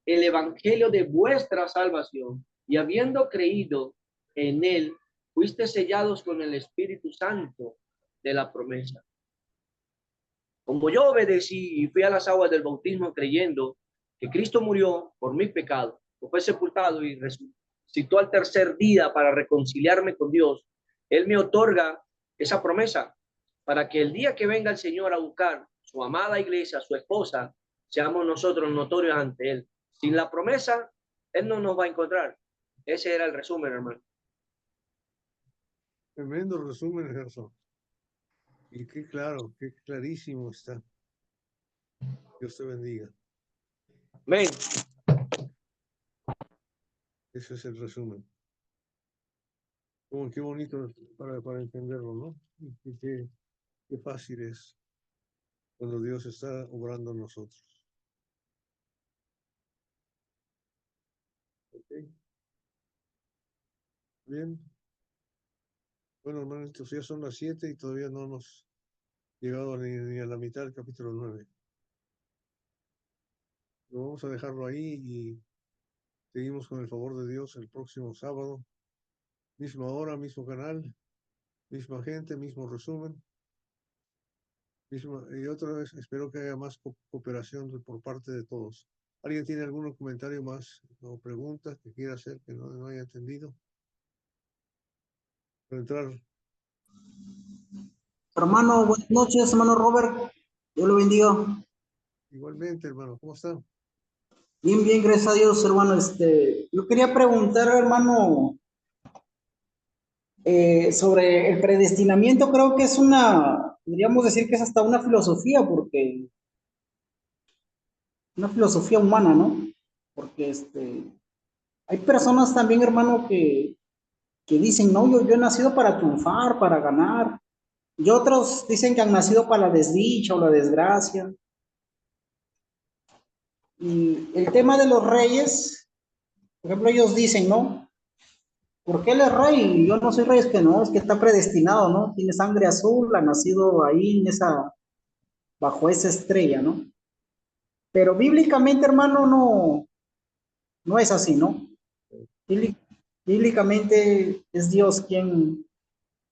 el evangelio de vuestra salvación, y habiendo creído en él, fuiste sellados con el Espíritu Santo de la promesa. Como yo obedecí y fui a las aguas del bautismo creyendo que Cristo murió por mi pecado, fue sepultado y resucitó al tercer día para reconciliarme con Dios, Él me otorga esa promesa para que el día que venga el Señor a buscar su amada iglesia, su esposa, seamos nosotros notorios ante Él. Sin la promesa, Él no nos va a encontrar. Ese era el resumen, hermano. Tremendo resumen, Gerson. Y qué claro, qué clarísimo está. Dios te bendiga. Amén. Ese es el resumen. Qué bonito para entenderlo, ¿no? Y qué fácil es cuando Dios está obrando en nosotros. ¿Ok? Bien. Bueno, hermanos, ya son las 7 y todavía no hemos llegado ni a la mitad del capítulo 9. Lo vamos a dejarlo ahí y seguimos con el favor de Dios el próximo sábado. Misma hora, mismo canal, misma gente, mismo resumen. Y otra vez espero que haya más cooperación por parte de todos. ¿Alguien tiene algún comentario más o pregunta que quiera hacer que no haya entendido? Para entrar, Hermano, buenas noches, hermano Robert. Dios lo bendiga. igualmente, hermano, ¿cómo está? Bien, bien, gracias a Dios, hermano. Yo quería preguntar, hermano, sobre el predestinamiento. Creo que es podríamos decir que es hasta una filosofía, una filosofía humana, ¿no? Porque hay personas también, hermano, que dicen, no, yo he nacido para triunfar, para ganar. Y otros dicen que han nacido para la desdicha o la desgracia. Y el tema de los reyes, por ejemplo, ellos dicen, ¿no? ¿Por qué él es rey? Yo no soy rey, es que no, es que está predestinado, ¿no? Tiene sangre azul, ha nacido ahí bajo esa estrella, ¿no? Pero bíblicamente, hermano, no es así, ¿no? Bíblicamente es Dios quien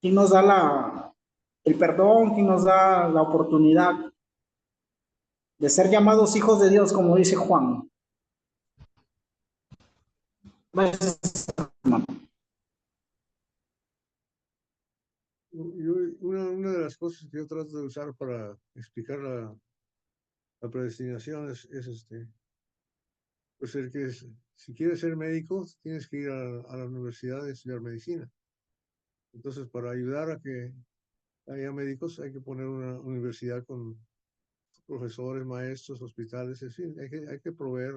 nos da el perdón, quien nos da la oportunidad de ser llamados hijos de Dios, como dice Juan. Una de las cosas que yo trato de usar para explicar la predestinación es pues si quieres ser médico, tienes que ir a la universidad a estudiar medicina. Entonces, para ayudar a que haya médicos, hay que poner una universidad con profesores, maestros, hospitales, en fin, hay que proveer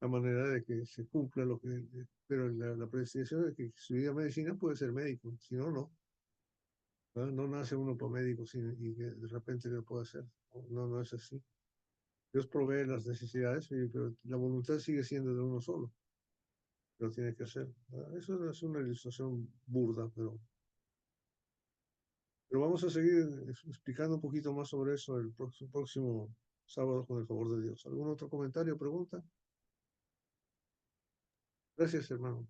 la manera de que se cumpla lo que... Pero la predestinación de que estudia medicina puede ser médico, si no, no. No nace uno para médico y de repente lo puede hacer. No es así. Dios provee las necesidades, pero la voluntad sigue siendo de uno solo. Lo tiene que hacer. Eso es una ilustración burda, pero vamos a seguir explicando un poquito más sobre eso el próximo sábado con el favor de Dios. ¿Algún otro comentario o pregunta? Gracias, hermano.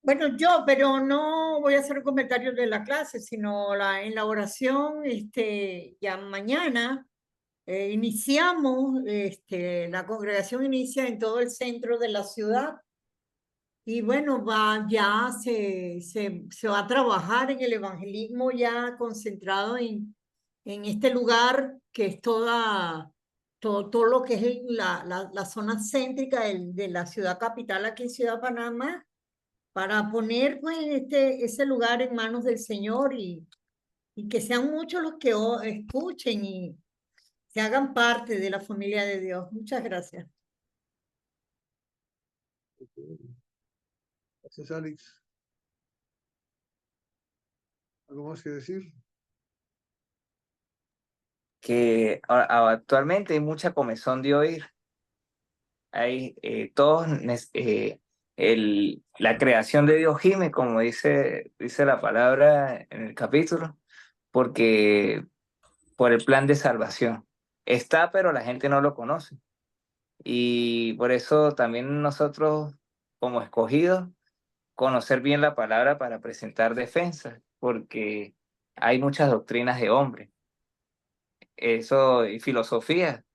Bueno, pero no voy a hacer un comentario de la clase, sino en la oración, ya mañana iniciamos, la congregación inicia en todo el centro de la ciudad y bueno, ya se va a trabajar en el evangelismo ya concentrado en este lugar que es todo lo que es la zona céntrica de la ciudad capital aquí en Ciudad Panamá, para poner pues ese lugar en manos del Señor y que sean muchos los que escuchen y se hagan parte de la familia de Dios. Muchas gracias. Gracias, Alex. ¿Algo más que decir? Que actualmente hay mucha comezón de oír. Hay todos, la creación de Dios gime, como dice la palabra en el capítulo, porque por el plan de salvación. Está, pero la gente no lo conoce. Y por eso también nosotros, como escogidos, conocer bien la palabra para presentar defensa, porque hay muchas doctrinas de hombre. Eso y filosofía,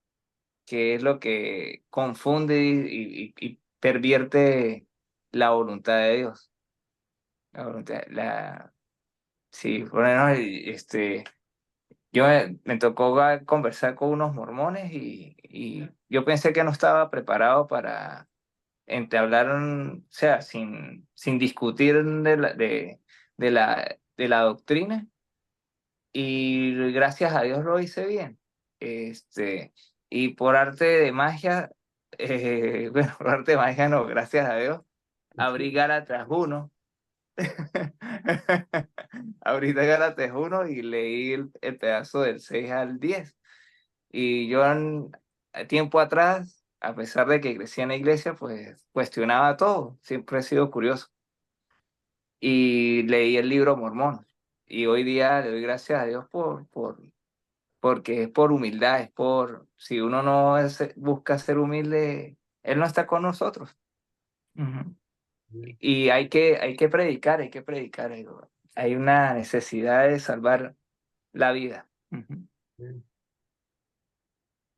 que es lo que confunde y pervierte la voluntad de Dios. La voluntad, sí, bueno, yo me tocó conversar con unos mormones y yo pensé que no estaba preparado para entablar, o sea, sin discutir de la doctrina, y gracias a Dios lo hice bien. Y por arte de magia, bueno, por arte de magia no, gracias a Dios, abrí Gálatas 1. Abrí Gálatas 1 y leí el pedazo del 6 al 10. Y yo tiempo atrás, a pesar de que crecí en la iglesia, pues cuestionaba todo. Siempre he sido curioso. Y leí el libro Mormón. Y hoy día le doy gracias a Dios porque es por humildad, si uno no busca ser humilde, Él no está con nosotros. Ujú. Y hay que predicar. Hay una necesidad de salvar la vida. Ujú. Bien.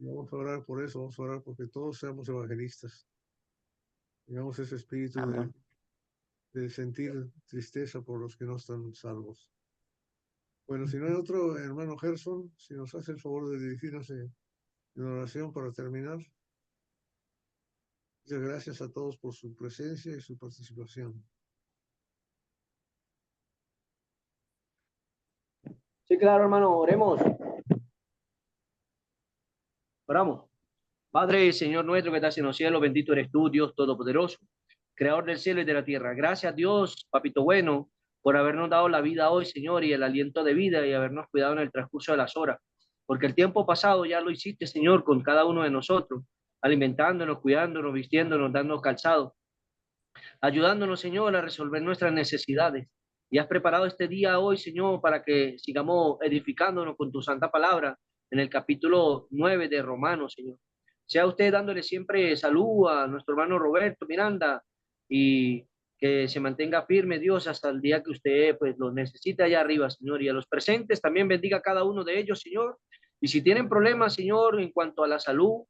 Y vamos a orar por eso, vamos a orar porque todos seamos evangelistas. Tengamos ese espíritu Amén. de sentir tristeza por los que no están salvos. Bueno, si no hay otro, hermano Gerson, si nos hace el favor de dirigirnos en oración para terminar. Muchas gracias a todos por su presencia y su participación. Sí, claro, hermano, oremos. Oramos. Padre, Señor nuestro que estás en los cielos, bendito eres tú, Dios Todopoderoso, Creador del cielo y de la tierra. Gracias, Dios, papito bueno, por habernos dado la vida hoy, Señor, y el aliento de vida y habernos cuidado en el transcurso de las horas. Porque el tiempo pasado ya lo hiciste, Señor, con cada uno de nosotros, alimentándonos, cuidándonos, vistiéndonos, dándonos calzado, ayudándonos, Señor, a resolver nuestras necesidades. Y has preparado este día hoy, Señor, para que sigamos edificándonos con tu santa palabra en el capítulo 9 de Romanos, Señor. Sea usted dándole siempre salud a nuestro hermano Roberto Miranda y que se mantenga firme, Dios, hasta el día que usted pues lo necesite allá arriba, Señor. Y a los presentes también bendiga a cada uno de ellos, Señor. Y si tienen problemas, Señor, en cuanto a la salud,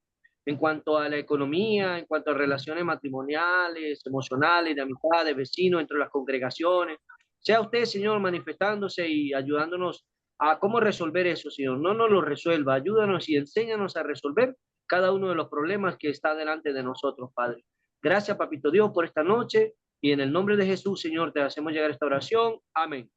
en cuanto a la economía, en cuanto a relaciones matrimoniales, emocionales, de amistad, de vecinos, entre las congregaciones. Sea usted, Señor, manifestándose y ayudándonos a cómo resolver eso, Señor. No nos lo resuelva, ayúdanos y enséñanos a resolver cada uno de los problemas que está delante de nosotros, Padre. Gracias, Papito Dios, por esta noche y en el nombre de Jesús, Señor, te hacemos llegar esta oración. Amén.